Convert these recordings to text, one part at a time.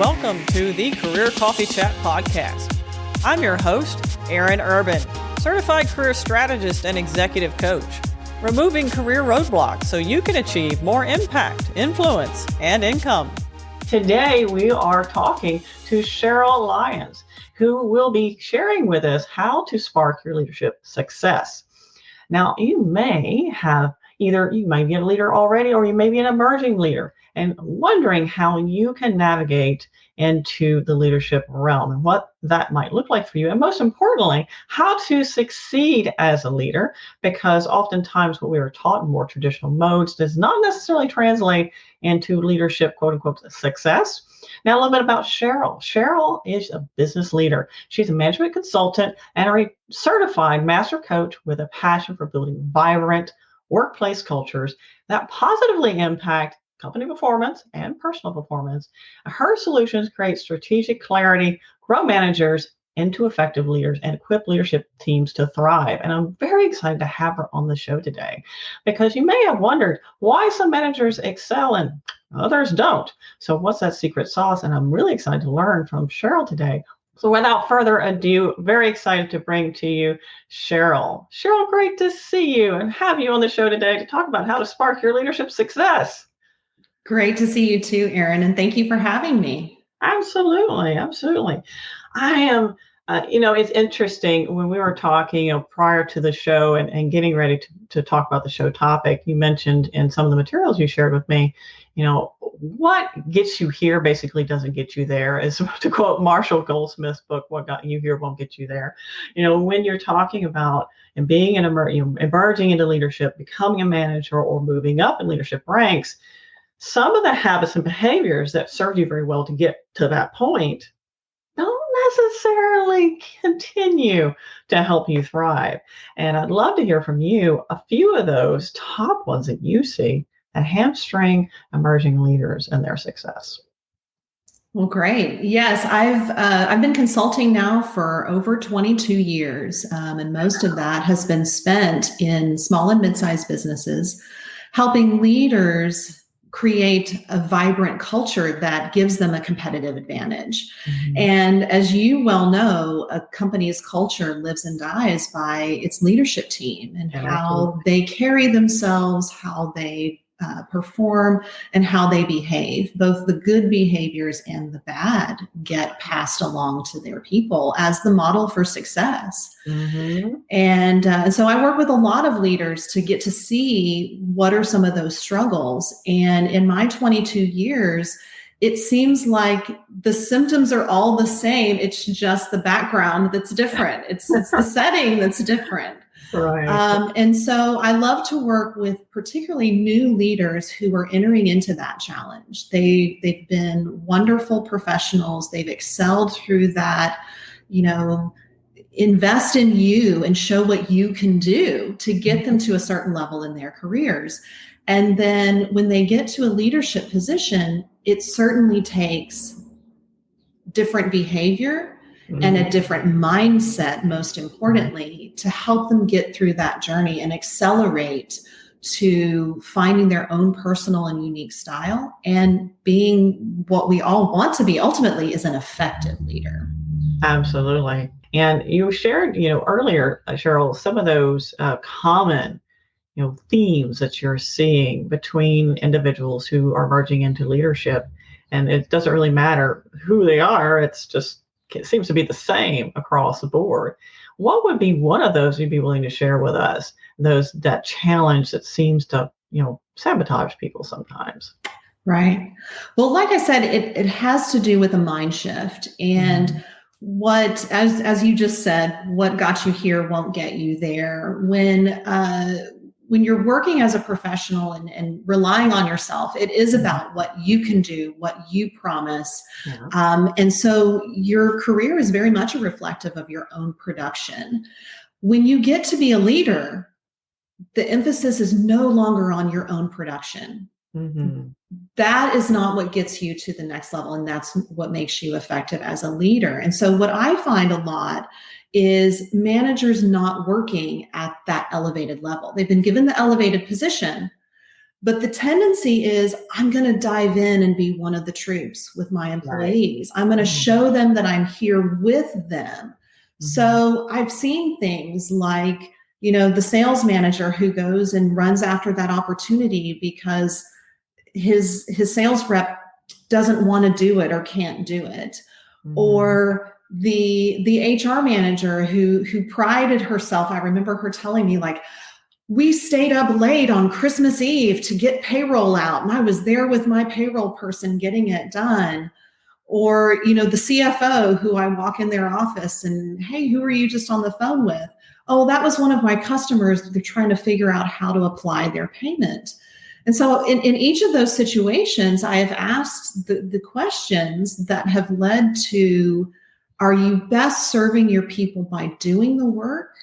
Welcome to the Career Coffee Chat podcast. I'm your host, Aaron Urban, certified career strategist and executive coach, removing career roadblocks so you can achieve more impact, influence, and income. Today, we are talking to Sheryl Lyons, who will be sharing with us how to spark your leadership success. Now, you may be a leader already, or you may be an emerging leader and wondering how you can navigate into the leadership realm and what that might look like for you. And most importantly, how to succeed as a leader, because oftentimes what we are taught in more traditional modes does not necessarily translate into leadership, quote unquote, success. Now, a little bit about Sheryl. Sheryl is a business leader. She's a management consultant and a certified master coach with a passion for building vibrant workplace cultures that positively impact company performance and personal performance. Her solutions create strategic clarity, grow managers into effective leaders, and equip leadership teams to thrive. And I'm very excited to have her on the show today, because you may have wondered why some managers excel and others don't. So what's that secret sauce? And I'm really excited to learn from Sheryl today. So without further ado, very excited to bring to you Sheryl. Sheryl, great to see you and have you on the show today to talk about how to spark your leadership success. Great to see you too, Aaron, and thank you for having me. Absolutely. I am, it's interesting when we were talking, prior to the show and getting ready to talk about the show topic, you mentioned in some of the materials you shared with me, what gets you here basically doesn't get you there, is to quote Marshall Goldsmith's book, What Got You Here Won't Get You There. When you're talking about and being emerging into leadership, becoming a manager or moving up in leadership ranks, some of the habits and behaviors that served you very well to get to that point don't necessarily continue to help you thrive. And I'd love to hear from you a few of those top ones that you see that hamstring emerging leaders and their success. Well, great. Yes, I've been consulting now for over 22 years, and most of that has been spent in small and mid-sized businesses, helping leaders create a vibrant culture that gives them a competitive advantage. Mm-hmm. And as you well know, a company's culture lives and dies by its leadership team and how they carry themselves, how they perform, and how they behave. Both the good behaviors and the bad get passed along to their people as the model for success. Mm-hmm. And so I work with a lot of leaders to get to see what are some of those struggles. And in my 22 years, it seems like the symptoms are all the same. It's just the background that's different. It's the setting that's different. Right. And so I love to work with particularly new leaders who are entering into that challenge. They've been wonderful professionals. They've excelled through that, invest in you and show what you can do to get them to a certain level in their careers. And then when they get to a leadership position, it certainly takes different behavior and a different mindset, most importantly, to help them get through that journey and accelerate to finding their own personal and unique style and being what we all want to be ultimately is an effective leader. Absolutely. And you shared, earlier, Sheryl, some of those common, themes that you're seeing between individuals who are merging into leadership. And it doesn't really matter who they are. It seems to be the same across the board. What would be one of those you'd be willing to share with us? That challenge that seems to, sabotage people sometimes. Right. Well, like I said, it has to do with a mind shift. And what, as you just said, what got you here won't get you there. When you're working as a professional and relying on yourself, it is about what you can do, what you promise. Yeah. And so your career is very much a reflective of your own production. When you get to be a leader, the emphasis is no longer on your own production. Mm-hmm. That is not what gets you to the next level. And that's what makes you effective as a leader. And so what I find a lot is managers not working at that elevated level. They've been given the elevated position, But the tendency is I'm going to dive in and be one of the troops with my employees. Right. I'm going to show them that I'm here with them. So I've seen things like, the sales manager who goes and runs after that opportunity because his sales rep doesn't want to do it or can't do it. Or the HR manager who prided herself. I remember her telling me, like, we stayed up late on Christmas Eve to get payroll out, and I was there with my payroll person getting it done. Or, the CFO who I walk in their office and, hey, who are you just on the phone with? Oh, that was one of my customers. They're trying to figure out how to apply their payment. And so in each of those situations, I have asked the questions that have led to, are you best serving your people by doing the work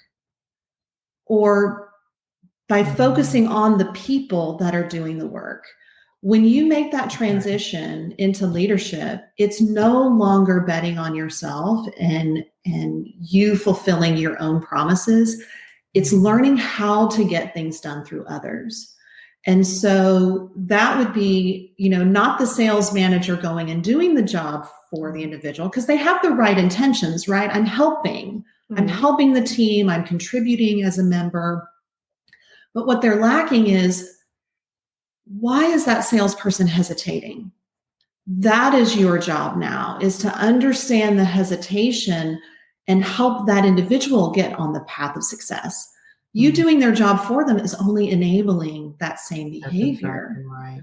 or by focusing on the people that are doing the work? When you make that transition into leadership, it's no longer betting on yourself and you fulfilling your own promises. It's learning how to get things done through others. And so that would be, not the sales manager going and doing the job for the individual, because they have the right intentions, right? I'm helping the team. I'm contributing as a member. But what they're lacking is, why is that salesperson hesitating? That is your job now, is to understand the hesitation and help that individual get on the path of success. You doing their job for them is only enabling that same behavior. That's exactly right.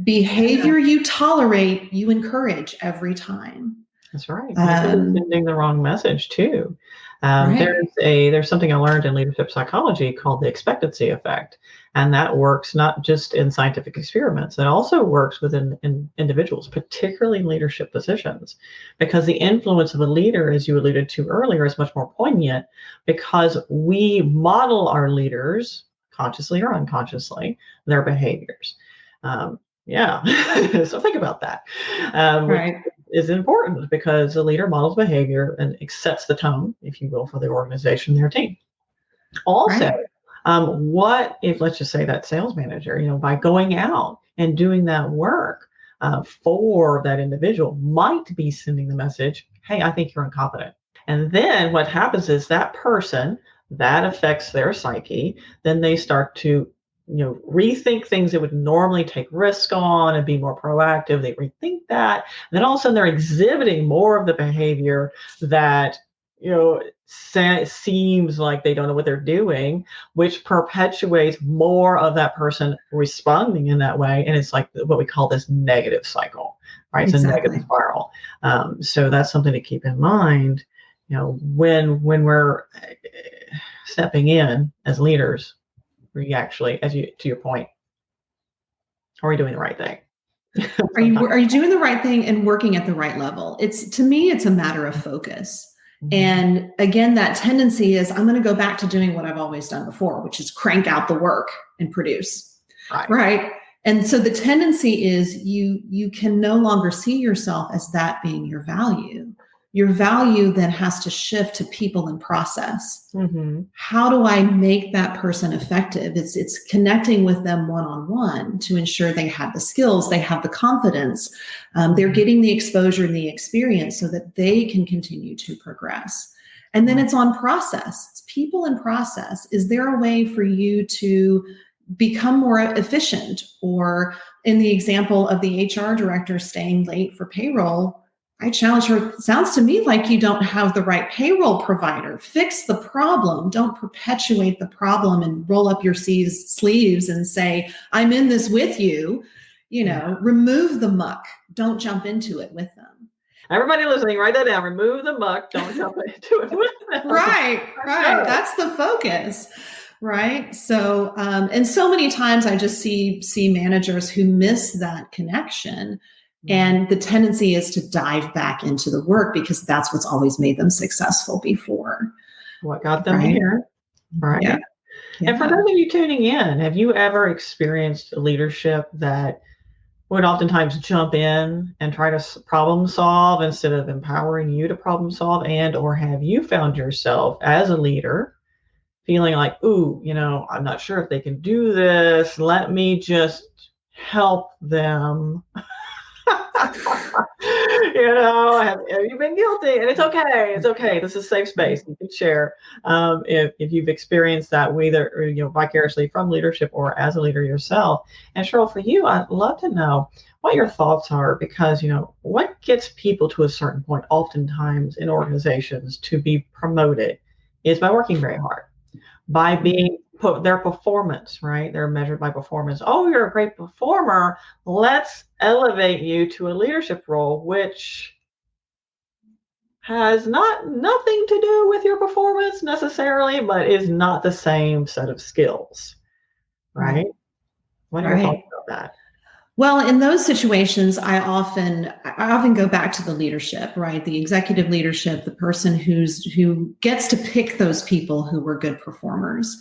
Behavior you tolerate, you encourage every time. That's right. Sending the wrong message too. There's something I learned in leadership psychology called the expectancy effect, and that works not just in scientific experiments. It also works within individuals, particularly in leadership positions, because the influence of a leader, as you alluded to earlier, is much more poignant because we model our leaders, consciously or unconsciously, their behaviors. So think about that. Right. Is important because the leader models behavior and sets the tone, if you will, for the organization, their team. Also, what if, let's just say, that sales manager, by going out and doing that work for that individual, might be sending the message, hey, I think you're incompetent. And then what happens is that person, that affects their psyche. Then they start to rethink things they would normally take risk on and be more proactive. They rethink that. And then all of a sudden they're exhibiting more of the behavior that, seems like they don't know what they're doing, which perpetuates more of that person responding in that way. And it's like what we call this negative cycle, right? It's a negative spiral. So that's something to keep in mind, when we're stepping in as leaders. We actually, to your point, are we doing the right thing? Are you doing the right thing and working at the right level? To me, it's a matter of focus. And again, that tendency is, I'm going to go back to doing what I've always done before, which is crank out the work and produce. Right. And so the tendency is you can no longer see yourself as that being your value. Your value then has to shift to people and process. How do I make that person effective? It's connecting with them one-on-one to ensure they have the skills, they have the confidence, they're getting the exposure and the experience so that they can continue to progress. And then it's on process. It's people and process. Is there a way for you to become more efficient? Or in the example of the HR director staying late for payroll, I challenge her, sounds to me like you don't have the right payroll provider. Fix the problem. Don't perpetuate the problem and roll up your sleeves and say, I'm in this with you. Remove the muck. Don't jump into it with them. Everybody listening, write that down. Remove the muck. Don't jump into it with them. Right. That's the focus. Right. So, and so many times I just see managers who miss that connection. And the tendency is to dive back into the work because that's what's always made them successful before. What got them here. Right. Yeah. And for those of you tuning in, have you ever experienced leadership that would oftentimes jump in and try to problem solve instead of empowering you to problem solve? And or have you found yourself as a leader feeling like, ooh, I'm not sure if they can do this. Let me just help them. Have you been guilty? And it's okay. It's okay. This is safe space. You can share if you've experienced that, either vicariously from leadership or as a leader yourself. And Sheryl, for you, I'd love to know what your thoughts are, because what gets people to a certain point, oftentimes in organizations, to be promoted is by working very hard, by being their performance, right? They're measured by performance. Oh, you're a great performer. Let's elevate you to a leadership role, which has nothing to do with your performance necessarily, but is not the same set of skills, right? What are your thoughts about that? Well, in those situations, I often go back to the leadership, right? The executive leadership, the person who gets to pick those people who were good performers.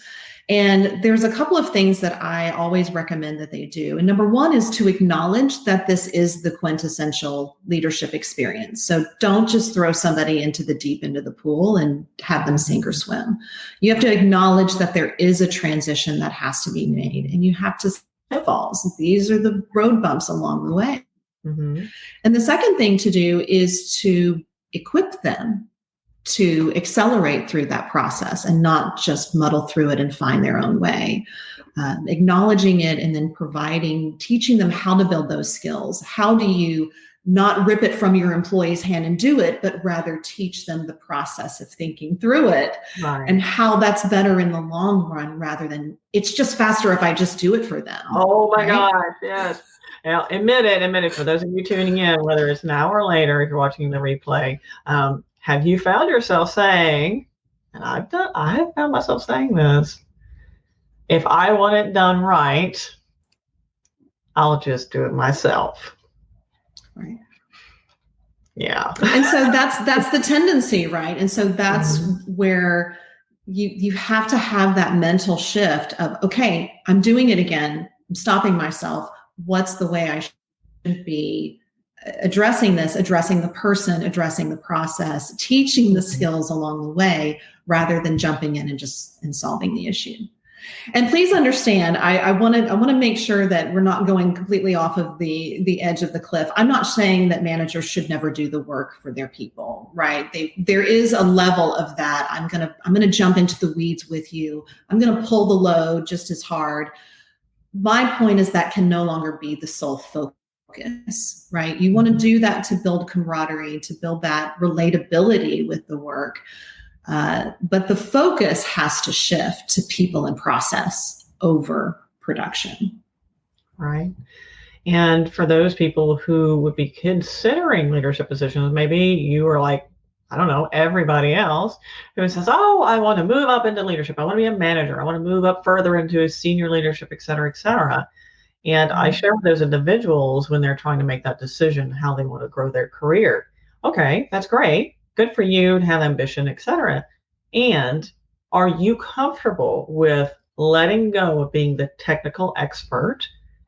And there's a couple of things that I always recommend that they do. And number one is to acknowledge that this is the quintessential leadership experience. So don't just throw somebody into the deep end of the pool and have them sink or swim. You have to acknowledge that there is a transition that has to be made, and you have to pitfalls. These are the road bumps along the way. Mm-hmm. And the second thing to do is to equip them to accelerate through that process and not just muddle through it and find their own way. Acknowledging it and then teaching them how to build those skills. How do you not rip it from your employee's hand and do it, but rather teach them the process of thinking through it, right, and how that's better in the long run, rather than it's just faster if I just do it for them. Oh my gosh, yes. Now, admit it. For those of you tuning in, whether it's now or later, if you're watching the replay, have you found yourself saying, and I have found myself saying this, if I want it done right, I'll just do it myself. Right. Yeah. And so that's the tendency, right? And so that's where you have to have that mental shift of, okay, I'm doing it again. I'm stopping myself. What's the way I should be addressing this, addressing the person, addressing the process, teaching the skills along the way, rather than jumping in and solving the issue. And please understand, I want to make sure that we're not going completely off of the edge of the cliff. I'm not saying that managers should never do the work for their people, right? There is a level of that. I'm gonna jump into the weeds with you. I'm gonna pull the load just as hard. My point is that can no longer be the sole focus, right? You want to do that to build camaraderie, to build that relatability with the work. But the focus has to shift to people and process over production. Right. And for those people who would be considering leadership positions, maybe you are like, I don't know, everybody else who says, oh, I want to move up into leadership. I want to be a manager. I want to move up further into senior leadership, et cetera, et cetera. And I share with those individuals when they're trying to make that decision, how they want to grow their career. Okay, that's great. Good for you to have ambition, et cetera. And are you comfortable with letting go of being the technical expert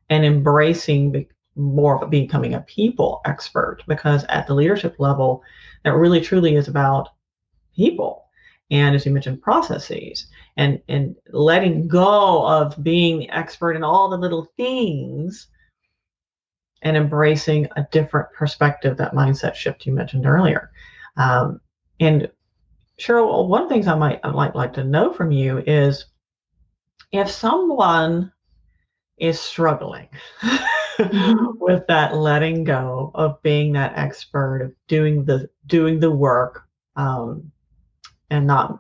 and embracing more of becoming a people expert? Because at the leadership level, that really truly is about people. And as you mentioned, processes and letting go of being the expert in all the little things and embracing a different perspective, that mindset shift you mentioned earlier. And Sheryl, one of the things I might like to know from you is if someone is struggling with that letting go of being that expert, of doing the work, and not,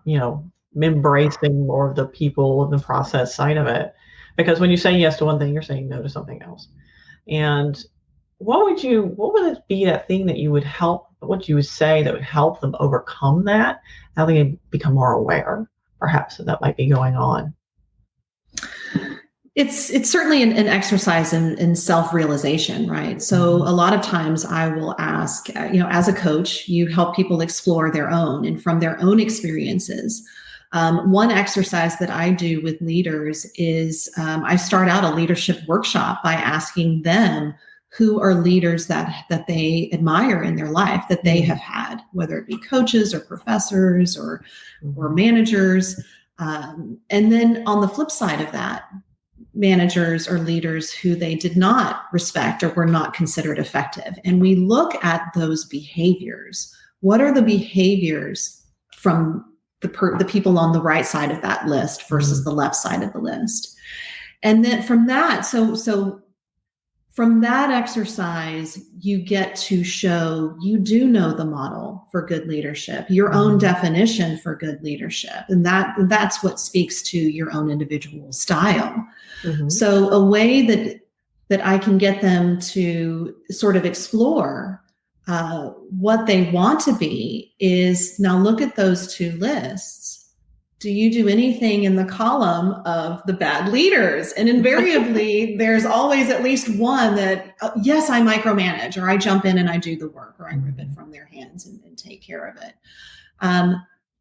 embracing more of the people and the process side of it. Because when you say yes to one thing, you're saying no to something else. And what would it be, that thing that you would say that would help them overcome that? How they can become more aware, perhaps, that might be going on? It's certainly an exercise in self-realization, right? So a lot of times I will ask, as a coach, you help people explore their own and from their own experiences. One exercise that I do with leaders is I start out a leadership workshop by asking them who are leaders that they admire in their life, that they have had, whether it be coaches or professors or managers. And then on the flip side of that, managers or leaders who they did not respect or were not considered effective. And we look at those behaviors. What are the behaviors from the people on the right side of that list versus the left side of the list? And then from that, so from that exercise, you get to show you do know the model for good leadership, your own definition for good leadership. And that's what speaks to your own individual style. So a way that I can get them to sort of explore what they want to be is, now look at those two lists. Do you do anything in the column of the bad leaders? And invariably, there's always at least one that, yes, I micromanage, or I jump in and I do the work, or I rip it from their hands and take care of it.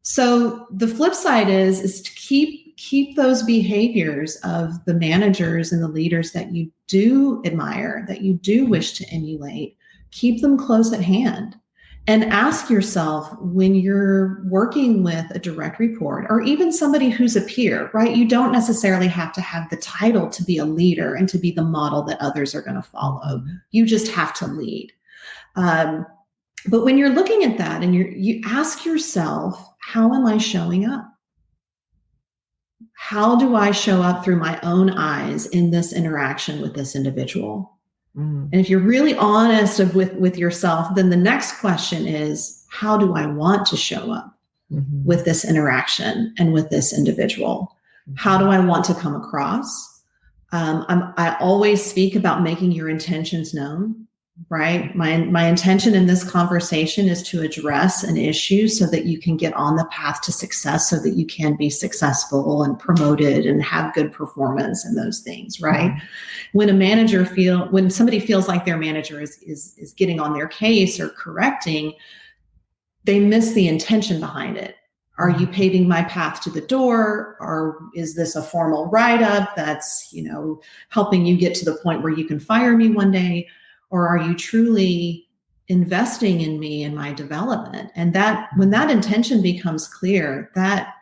So the flip side is to keep those behaviors of the managers and the leaders that you do admire, that you do wish to emulate, keep them close at hand. And ask yourself, when you're working with a direct report or even somebody who's a peer, right? You don't necessarily have to have the title to be a leader and to be the model that others are going to follow. You just have to lead. But when you're looking at that and you ask yourself, how am I showing up? How do I show up through my own eyes in this interaction with this individual? And if you're really honest with yourself, then the next question is, how do I want to show up with this interaction and with this individual? How do I want to come across? I always speak about making your intentions known, right? My intention in this conversation is to address an issue so that you can get on the path to success, so that you can be successful and promoted and have good performance and those things, right? When somebody feels like their manager is getting on their case or correcting, they miss the intention behind it. Are you paving my path to the door? Or is this a formal write-up that's, helping you get to the point where you can fire me one day? Or are you truly investing in me and my development? And that, when that intention becomes clear, that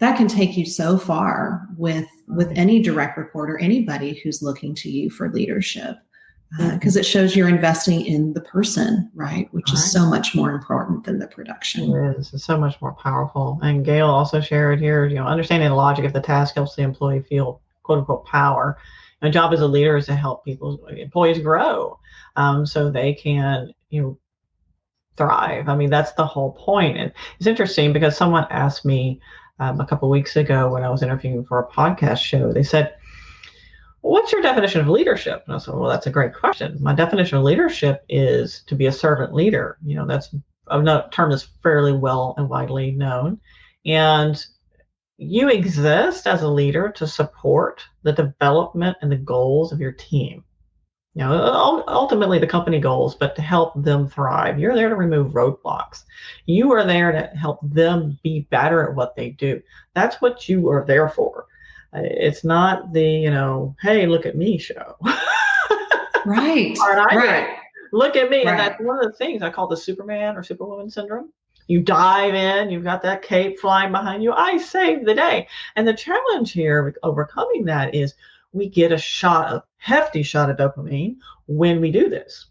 can take you so far with any direct report or anybody who's looking to you for leadership, because it shows you're investing in the person, right? Which is so much more important than the production. It is. It's so much more powerful. And Gail also shared here, understanding the logic of the task helps the employee feel quote unquote power. My job as a leader is to help employees grow, so they can, thrive. I mean, that's the whole point. And it's interesting because someone asked me a couple of weeks ago when I was interviewing for a podcast show, they said, what's your definition of leadership? And I said, well, that's a great question. My definition of leadership is to be a servant leader. That's a term that's fairly well and widely known. And you exist as a leader to support the development and the goals of your team. Ultimately the company goals, but to help them thrive. You're there to remove roadblocks. You are there to help them be better at what they do. That's what you are there for. It's not the, hey, look at me show. Right. Right. Look at me. Right. And that's one of the things I call the Superman or Superwoman syndrome. You dive in, you've got that cape flying behind you. I saved the day. And the challenge here with overcoming that is we get a hefty shot of dopamine when we do this.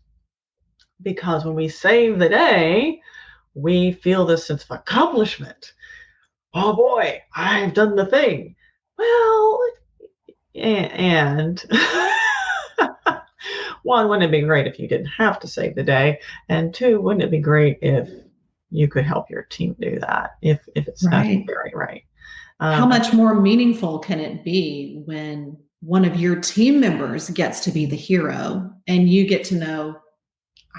Because when we save the day, we feel this sense of accomplishment. Oh boy, I've done the thing. Well, and one, wouldn't it be great if you didn't have to save the day? And two, wouldn't it be great if you could help your team do that if it's necessary, right? How much more meaningful can it be when one of your team members gets to be the hero and you get to know,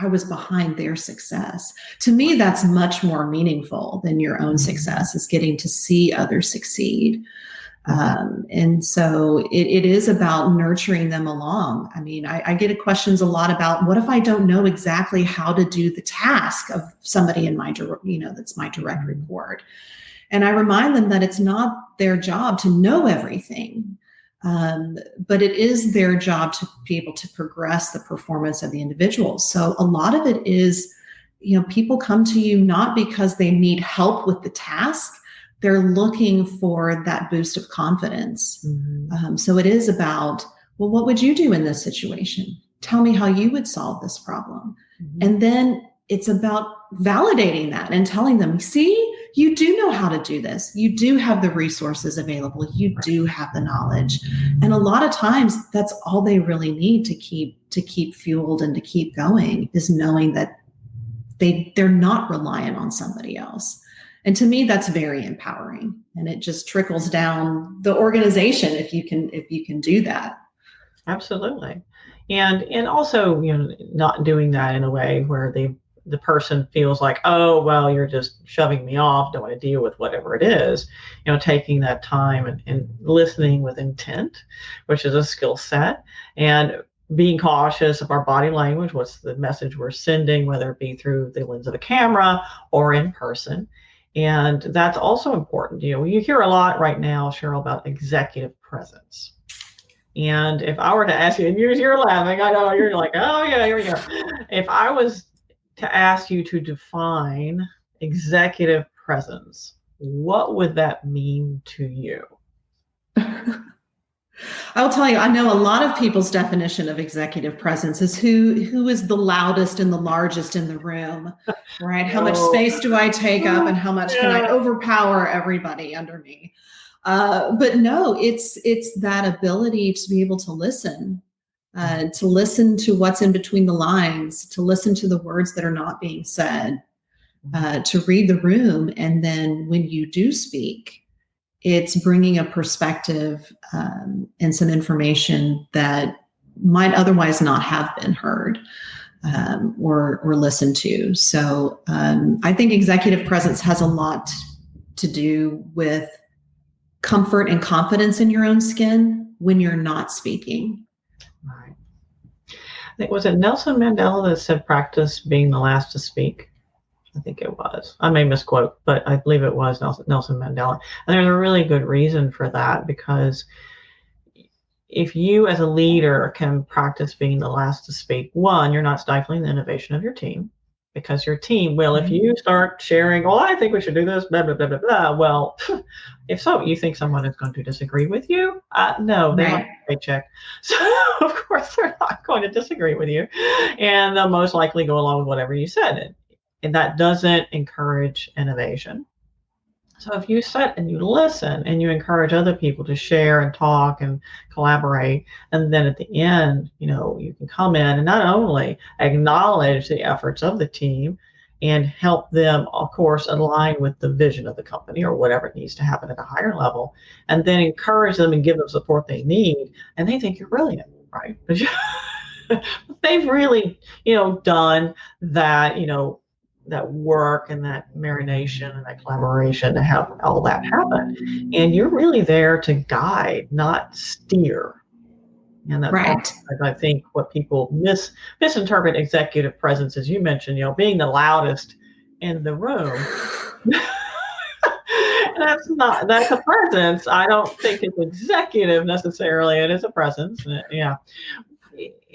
I was behind their success? To me, that's much more meaningful than your own success, is getting to see others succeed. And so it is about nurturing them along. I mean, I get questions a lot about, what if I don't know exactly how to do the task of somebody in my, that's my direct report? And I remind them that it's not their job to know everything, but it is their job to be able to progress the performance of the individual. So a lot of it is, people come to you not because they need help with the task, they're looking for that boost of confidence. Mm-hmm. So it is about, well, what would you do in this situation? Tell me how you would solve this problem. Mm-hmm. And then it's about validating that and telling them, see, you do know how to do this. You do have the resources available. You do have the knowledge. And a lot of times that's all they really need to keep fueled and to keep going, is knowing that they're not reliant on somebody else. And to me, that's very empowering. And it just trickles down the organization if you can do that. Absolutely. And also, not doing that in a way where the person feels like, oh, well, you're just shoving me off, don't want to deal with whatever it is. Taking that time and listening with intent, which is a skill set, and being cautious of our body language. What's the message we're sending, whether it be through the lens of a camera or in person. And that's also important. You hear a lot right now, Sheryl, about executive presence. And if I were to ask you, and you're laughing, I know you're like, oh yeah, here we go. If I was to ask you to define executive presence, what would that mean to you? I'll tell you, I know a lot of people's definition of executive presence is who is the loudest and the largest in the room, right? How much space do I take up, and how much can I overpower everybody under me? But no, it's that ability to be able to listen to what's in between the lines, to listen to the words that are not being said, to read the room. And then when you do speak, it's bringing a perspective and some information that might otherwise not have been heard or listened to. So I think executive presence has a lot to do with comfort and confidence in your own skin when you're not speaking. Right. I think, was it Nelson Mandela that said practice being the last to speak? I think it was. I may misquote, but I believe it was Nelson Mandela. And there's a really good reason for that, because if you as a leader can practice being the last to speak, one, you're not stifling the innovation of your team, because your team will, if you start sharing, oh, I think we should do this, blah, blah, blah, blah, blah. Well, if so, you think someone is going to disagree with you? No, they want a paycheck. So, of course, they're not going to disagree with you. And they'll most likely go along with whatever you said. And that doesn't encourage innovation. So if you sit and you listen and you encourage other people to share and talk and collaborate, and then at the end, you can come in and not only acknowledge the efforts of the team and help them, of course, align with the vision of the company or whatever needs to happen at a higher level, and then encourage them and give them support they need, and they think you're brilliant, right? They've really, done that, that work and that marination and that collaboration to have all that happen. And you're really there to guide, not steer. And that's right. I think what people misinterpret executive presence, as you mentioned, being the loudest in the room. That's a presence. I don't think it's executive necessarily. It is a presence. Yeah.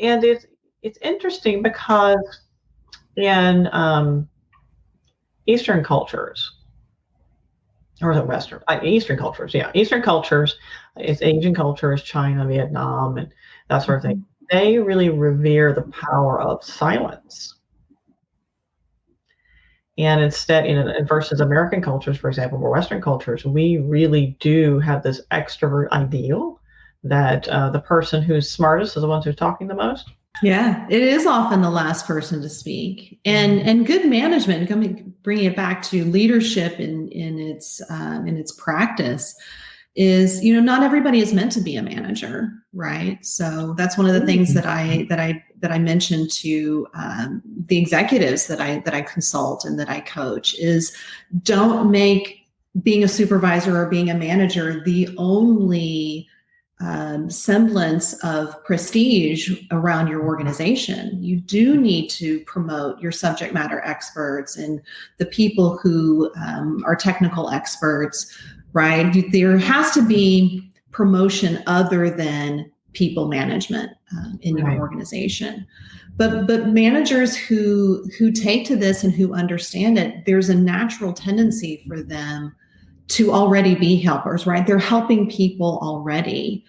And it's interesting because in Eastern cultures, or the Western, Eastern cultures, Eastern cultures, it's Asian cultures, China, Vietnam, and that sort of thing. They really revere the power of silence. And instead, versus American cultures, for example, or Western cultures, we really do have this extrovert ideal that the person who's smartest is the one who's talking the most. Yeah, it is often the last person to speak, and good management. Bringing it back to leadership in its practice is, not everybody is meant to be a manager, right? So that's one of the things that I mentioned to the executives that I consult and that I coach is, don't make being a supervisor or being a manager the only semblance of prestige around your organization. You do need to promote your subject matter experts and the people who are technical experts, right? There has to be promotion other than people management in your organization. But managers who take to this and who understand it, there's a natural tendency for them to already be helpers, right? They're helping people already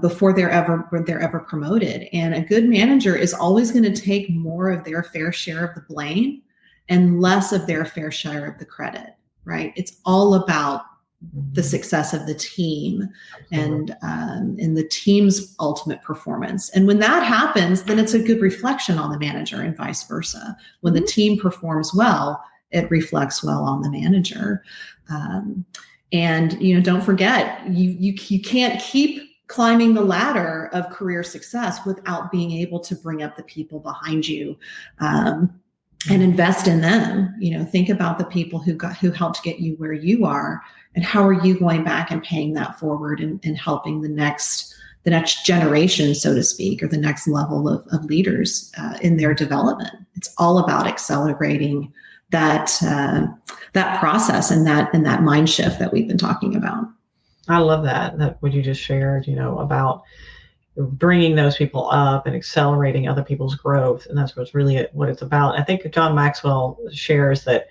before they're ever promoted. And a good manager is always going to take more of their fair share of the blame and less of their fair share of the credit, right? It's all about the success of the team and the team's ultimate performance. And when that happens, then it's a good reflection on the manager and vice versa. When the team performs well, it reflects well on the manager. And, don't forget, you can't keep climbing the ladder of career success without being able to bring up the people behind you, and invest in them. Think about the people who helped get you where you are, and how are you going back and paying that forward and helping the next generation, so to speak, or the next level of leaders in their development. It's all about accelerating that process and that mind shift that we've been talking about. I love that what you just shared, about bringing those people up and accelerating other people's growth. And that's what it's about. I think John Maxwell shares that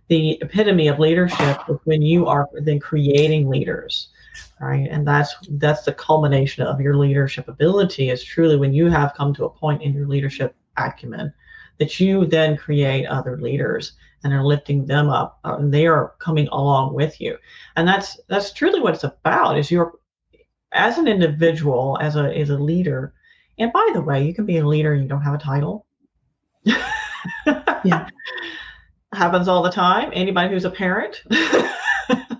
the epitome of leadership is when you are then creating leaders, right? And that's the culmination of your leadership ability, is truly when you have come to a point in your leadership acumen that you then create other leaders and are lifting them up, and they are coming along with you. And that's truly what it's about, is you're, as an individual, as a leader. And by the way, you can be a leader and you don't have a title. Yeah. Happens all the time. Anybody who's a parent, if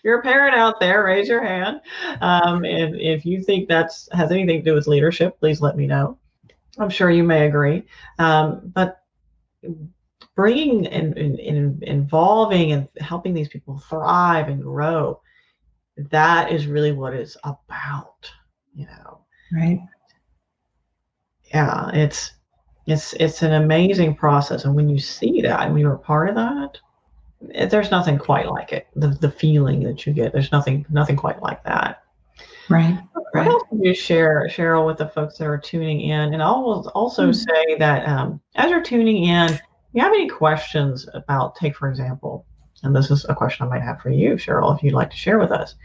you're a parent out there, raise your hand. And if you think has anything to do with leadership, please let me know. I'm sure you may agree. But bringing and involving and helping these people thrive and grow, that is really what it's about, Right. Yeah, it's an amazing process. And when you see that, and when you're a part of that, there's nothing quite like it. The feeling that you get, there's nothing quite like that. Right. What else can you share, Sheryl, with the folks that are tuning in? And I will also say that as you're tuning in, if you have any questions about, take for example, and this is a question I might have for you, Sheryl, if you'd like to share with us.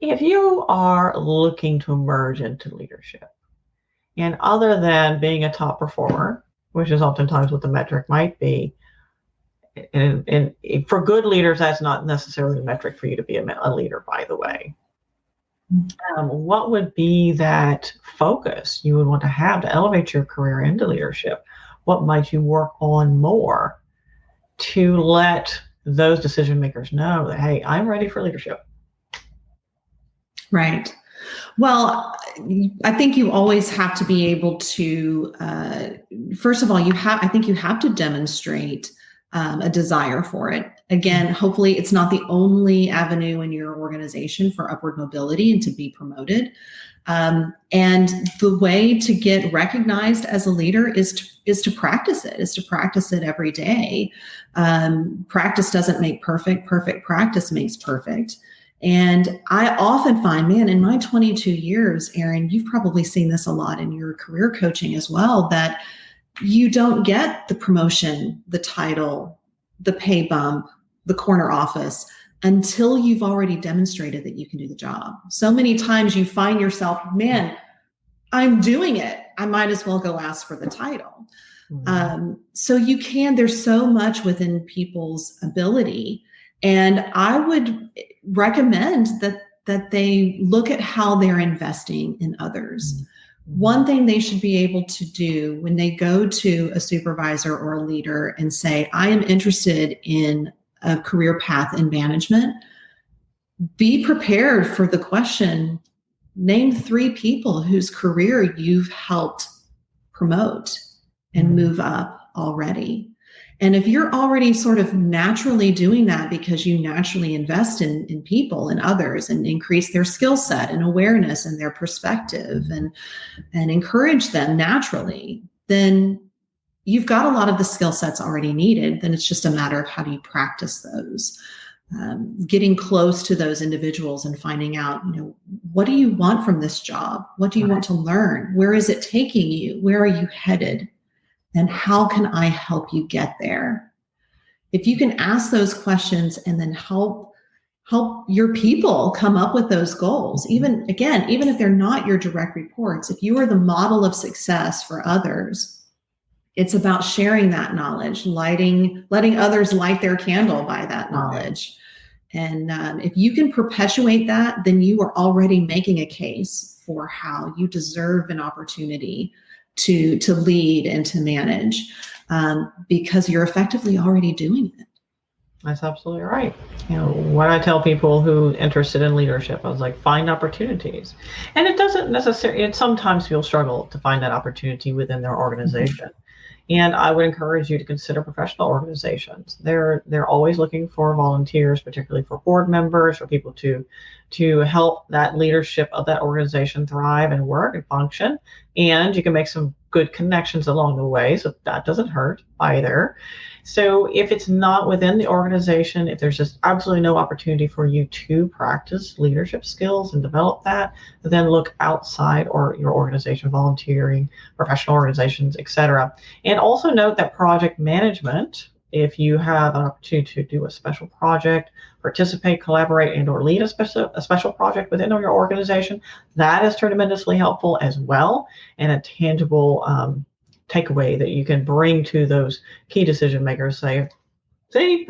If you are looking to emerge into leadership, and other than being a top performer, which is oftentimes what the metric might be, and for good leaders, that's not necessarily a metric for you to be a leader, by the way. What would be that focus you would want to have to elevate your career into leadership? What might you work on more to let those decision makers know that, hey, I'm ready for leadership? Right. Well, I think you always have to be able to, first of all, I think you have to demonstrate a desire for it. Again, hopefully it's not the only avenue in your organization for upward mobility and to be promoted. And the way to get recognized as a leader is to practice it every day. Practice doesn't make perfect. Perfect practice makes perfect. And I often find, man, in my 22 years, Erin, you've probably seen this a lot in your career coaching as well, that you don't get the promotion, the title, the pay bump, the corner office until you've already demonstrated that you can do the job. So many times you find yourself, man, I'm doing it. I might as well go ask for the title. So there's so much within people's ability. And I would recommend that they look at how they're investing in others. One thing they should be able to do when they go to a supervisor or a leader and say, I am interested in a career path in management, be prepared for the question, name 3 people whose career you've helped promote and move up already. And if you're already sort of naturally doing that because you naturally invest in people and others and increase their skill set and awareness and their perspective and encourage them naturally, then you've got a lot of the skill sets already needed. Then it's just a matter of how do you practice those, getting close to those individuals and finding out, what do you want from this job? What do you want to learn? Where is it taking you? Where are you headed? And how can I help you get there? If you can ask those questions and then help help your people come up with those goals. Even if they're not your direct reports, if you are the model of success for others, it's about sharing that knowledge, letting others light their candle by that knowledge. And if you can perpetuate that, then you are already making a case for how you deserve an opportunity to lead and to manage, because you're effectively already doing it. That's absolutely right. What I tell people who are interested in leadership, I was like, find opportunities. And it doesn't necessarily, sometimes people struggle to find that opportunity within their organization. And I would encourage you to consider professional organizations. They're always looking for volunteers, particularly for board members, for people to help that leadership of that organization thrive and work and function. And you can make some good connections along the way, so that doesn't hurt either. So if it's not within the organization, if there's just absolutely no opportunity for you to practice leadership skills and develop that, then look outside or your organization, volunteering, professional organizations, etc. And also note that project management, if you have an opportunity to do a special project, participate, collaborate, and or lead a special project within your organization, that is tremendously helpful as well, and a tangible takeaway that you can bring to those key decision makers. Say, see,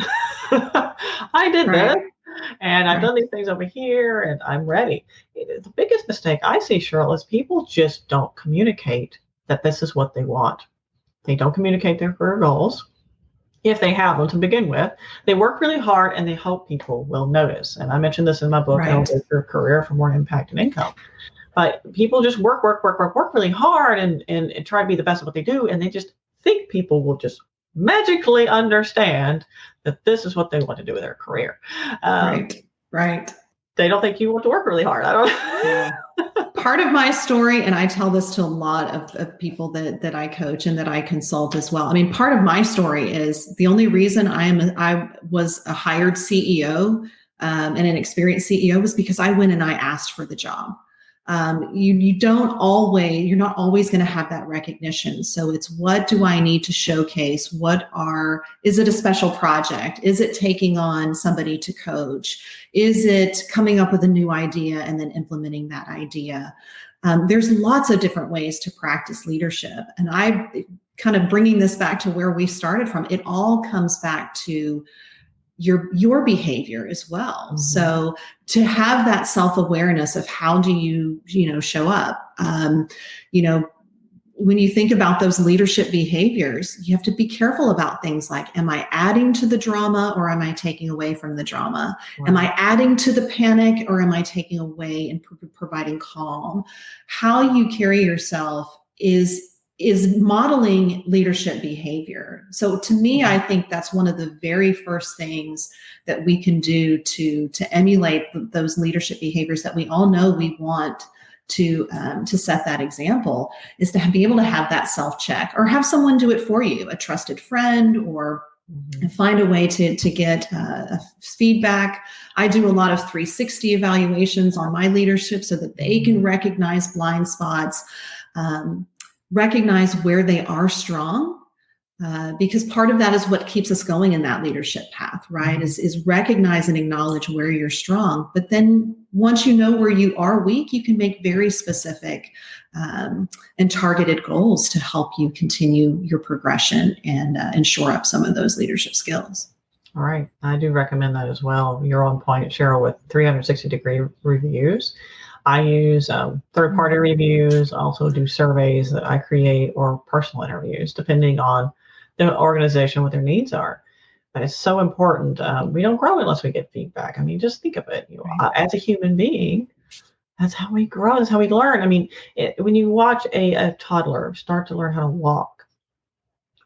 I did this, and I've done these things over here, and I'm ready. The biggest mistake I see, Sheryl, is people just don't communicate that this is what they want. They don't communicate their career goals, if they have them to begin with. They work really hard and they hope people will notice. And I mentioned this in my book, Elevate Your Career for More Impact and Income. But people just work really hard and try to be the best at what they do. And they just think people will just magically understand that this is what they want to do with their career. Right. They don't think you want to work really hard. I don't Yeah. Part of my story, and I tell this to a lot of people that I coach and that I consult as well. I mean, part of my story is the only reason I was a hired CEO and an experienced CEO was because I went and I asked for the job. You're not always going to have that recognition. So it's, what do I need to showcase? Is it a special project? Is it taking on somebody to coach? Is it coming up with a new idea and then implementing that idea? There's lots of different ways to practice leadership. And I kind of bringing this back to where we started from, it all comes back to your behavior as well. Mm-hmm. So to have that self-awareness of how do you show up, when you think about those leadership behaviors, you have to be careful about things like, am I adding to the drama or am I taking away from the drama? Wow. Am I adding to the panic or am I taking away and providing calm? How you carry yourself is modeling leadership behavior. So to me, I think that's one of the very first things that we can do to emulate those leadership behaviors that we all know we want to set that example, is to be able to have that self-check or have someone do it for you, a trusted friend, or find a way to get feedback. I do a lot of 360 evaluations on my leadership so that they can recognize blind spots, recognize where they are strong, because part of that is what keeps us going in that leadership path, right? Is recognize and acknowledge where you're strong. But then once you know where you are weak, you can make very specific and targeted goals to help you continue your progression and shore up some of those leadership skills. All right. I do recommend that as well. You're on point, Sheryl, with 360-degree reviews. I use third-party reviews, also do surveys that I create, or personal interviews, depending on the organization, what their needs are. But it's so important. We don't grow unless we get feedback. I mean, just think of it. As a human being, that's how we grow. That's how we learn. I mean, when you watch a toddler start to learn how to walk,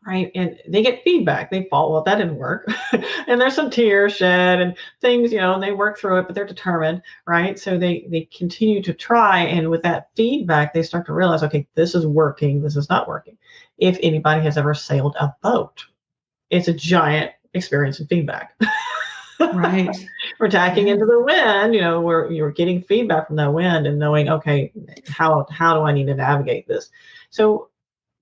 right? And they get feedback. They fall, well, that didn't work. And there's some tears shed and things, and they work through it, but they're determined, right? So they continue to try. And with that feedback, they start to realize, okay, this is working. This is not working. If anybody has ever sailed a boat, it's a giant experience in feedback. Right. We're tacking into the wind, where you're getting feedback from that wind and knowing, okay, how do I need to navigate this? So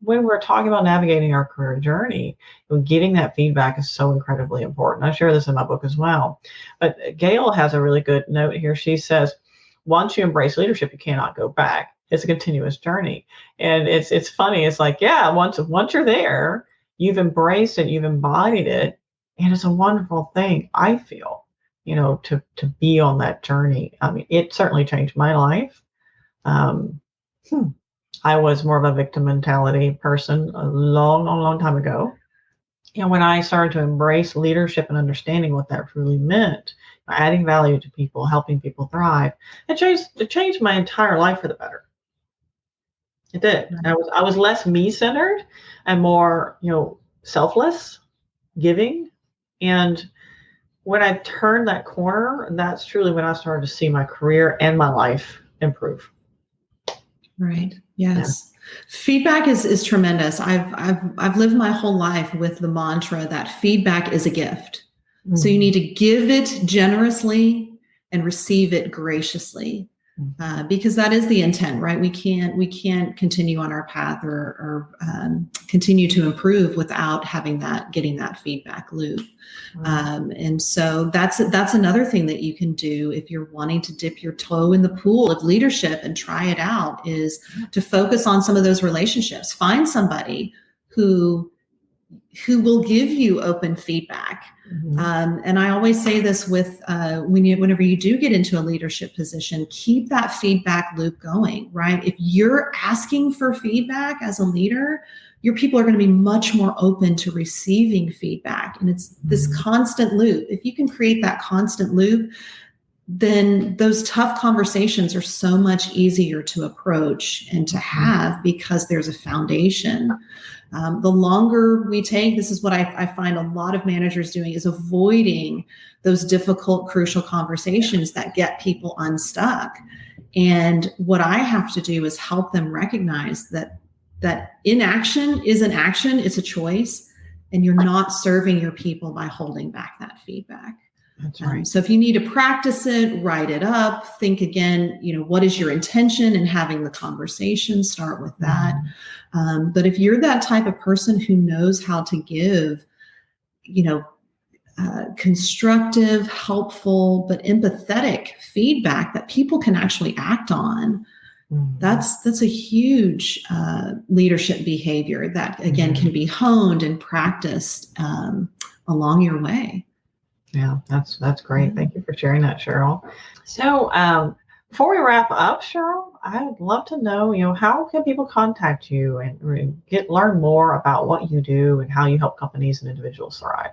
when we're talking about navigating our career journey, getting that feedback is so incredibly important. I share this in my book as well. But Gail has a really good note here. She says, once you embrace leadership, you cannot go back. It's a continuous journey. And it's funny. It's like, yeah, once you're there, you've embraced it, you've embodied it. And it's a wonderful thing, I feel, to be on that journey. I mean, it certainly changed my life. Um, I was more of a victim mentality person a long, long, long time ago. And when I started to embrace leadership and understanding what that really meant, adding value to people, helping people thrive, it changed my entire life for the better. It did. I was less me-centered and more, selfless, giving. And when I turned that corner, that's truly when I started to see my career and my life improve. Right. Yes. Yeah. Feedback is tremendous. I've lived my whole life with the mantra that feedback is a gift. Mm-hmm. So you need to give it generously and receive it graciously, because that is the intent, right? We can't continue on our path or continue to improve without getting that feedback loop. And so that's another thing that you can do if you're wanting to dip your toe in the pool of leadership and try it out, is to focus on some of those relationships. Find somebody who will give you open feedback. Mm-hmm. And I always say this with whenever you do get into a leadership position, keep that feedback loop going, right? If you're asking for feedback as a leader, your people are going to be much more open to receiving feedback. And it's this constant loop. If you can create that constant loop, then those tough conversations are so much easier to approach and to have, because there's a foundation. The longer we take, this is what I find a lot of managers doing, is avoiding those difficult, crucial conversations that get people unstuck. And what I have to do is help them recognize that inaction is an action, it's a choice, and you're not serving your people by holding back that feedback. That's right. So if you need to practice it, write it up, think again, what is your intention in having the conversation, start with that. But if you're that type of person who knows how to give, constructive, helpful, but empathetic feedback that people can actually act on, that's a huge leadership behavior that, again, can be honed and practiced along your way. Yeah, that's great. Thank you for sharing that, Sheryl. So before we wrap up, Sheryl, I'd love to know, how can people contact you and learn more about what you do and how you help companies and individuals thrive?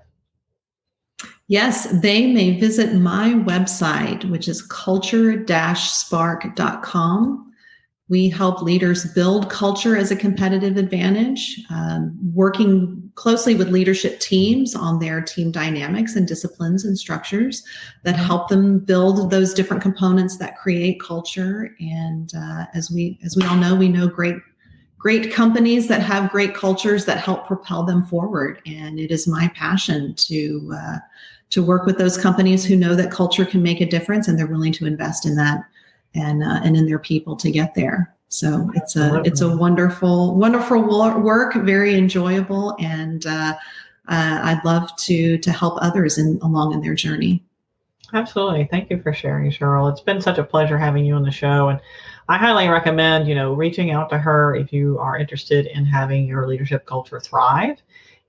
Yes, they may visit my website, which is culture-spark.com. We help leaders build culture as a competitive advantage, working closely with leadership teams on their team dynamics and disciplines and structures that help them build those different components that create culture. And as we all know, we know great companies that have great cultures that help propel them forward. And it is my passion to work with those companies who know that culture can make a difference, and they're willing to invest in that and in their people to get there. So it's a wonderful work, very enjoyable, and I'd love to help others along in their journey. Absolutely. Thank you for sharing, Sheryl. It's been such a pleasure having you on the show, and I highly recommend, reaching out to her if you are interested in having your leadership culture thrive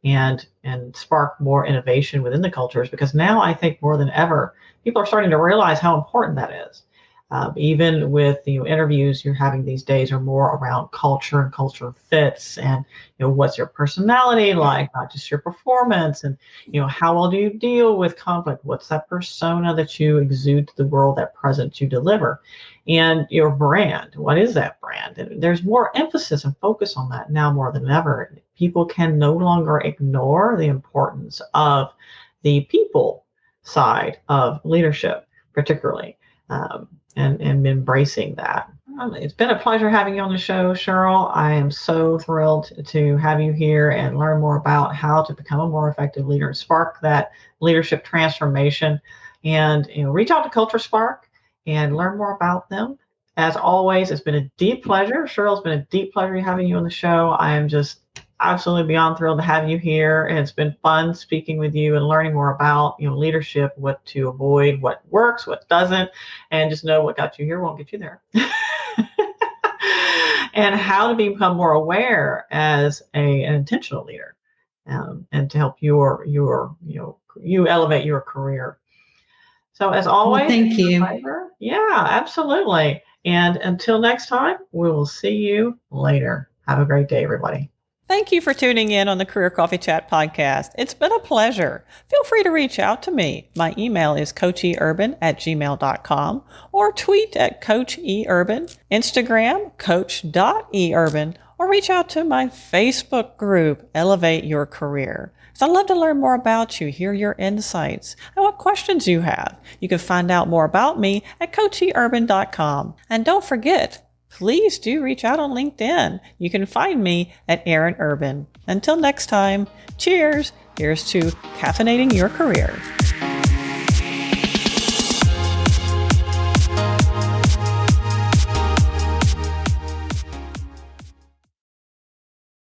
and spark more innovation within the cultures, because now I think more than ever, people are starting to realize how important that is. Even with the interviews you're having these days are more around culture and culture fits, and what's your personality like, not just your performance, and how well do you deal with conflict, what's that persona that you exude to the world, that presence you deliver, and your brand, what is that brand? And there's more emphasis and focus on that now more than ever. People can no longer ignore the importance of the people side of leadership, particularly. And embracing that. It's been a pleasure having you on the show, Sheryl. I am so thrilled to have you here and learn more about how to become a more effective leader and spark that leadership transformation. And reach out to Culture Spark and learn more about them As always, it's been a deep pleasure. Sheryl, it's been a deep pleasure having you on the show. I am just absolutely beyond thrilled to have you here. And it's been fun speaking with you and learning more about, leadership, what to avoid, what works, what doesn't, and just know what got you here won't get you there. And how to become more aware as an intentional leader, and to help you elevate your career. So as always, well, thank you. Yeah, absolutely. And until next time, we will see you later. Have a great day, everybody. Thank you for tuning in on the Career Coffee Chat podcast. It's been a pleasure. Feel free to reach out to me. My email is coacheurban@gmail.com or tweet at coacheurban, Instagram coach.eurban, or reach out to my Facebook group, Elevate Your Career. So I'd love to learn more about you, hear your insights, and what questions you have. You can find out more about me at coacheurban.com. And don't forget, please do reach out on LinkedIn. You can find me at Erin Urban. Until next time, cheers. Here's to caffeinating your career.